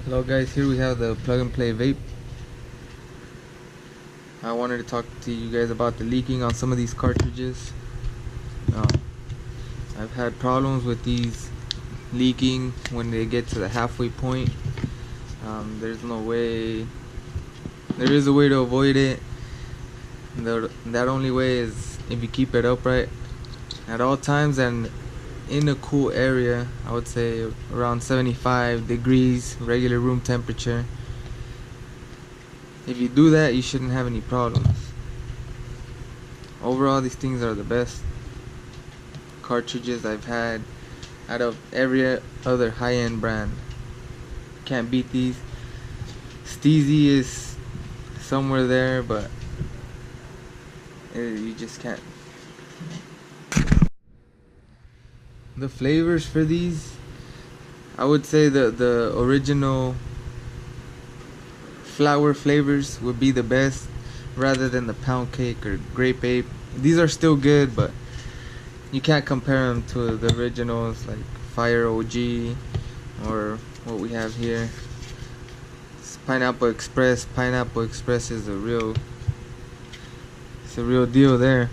Hello guys, here we have the plug and play vape. I wanted to talk to you guys about the leaking on some of these cartridges. Uh, I've had problems with these leaking when they get to the halfway point. There's no way, there is a way to avoid it. That only way is if you keep it upright at all times and in a cool area. I would say around 75 degrees regular room temperature. If you do that, you shouldn't have any problems. Overall, these things are the best cartridges I've had out of every other high-end brand. Can't beat these. Steezy is somewhere there, but you just can't. The flavors for these, I would say the original flower flavors would be the best, rather than the pound cake or grape ape. These are still good, but you can't compare them to the originals like Fire OG or what we have here. It's Pineapple Express. Pineapple Express is it's a real deal there.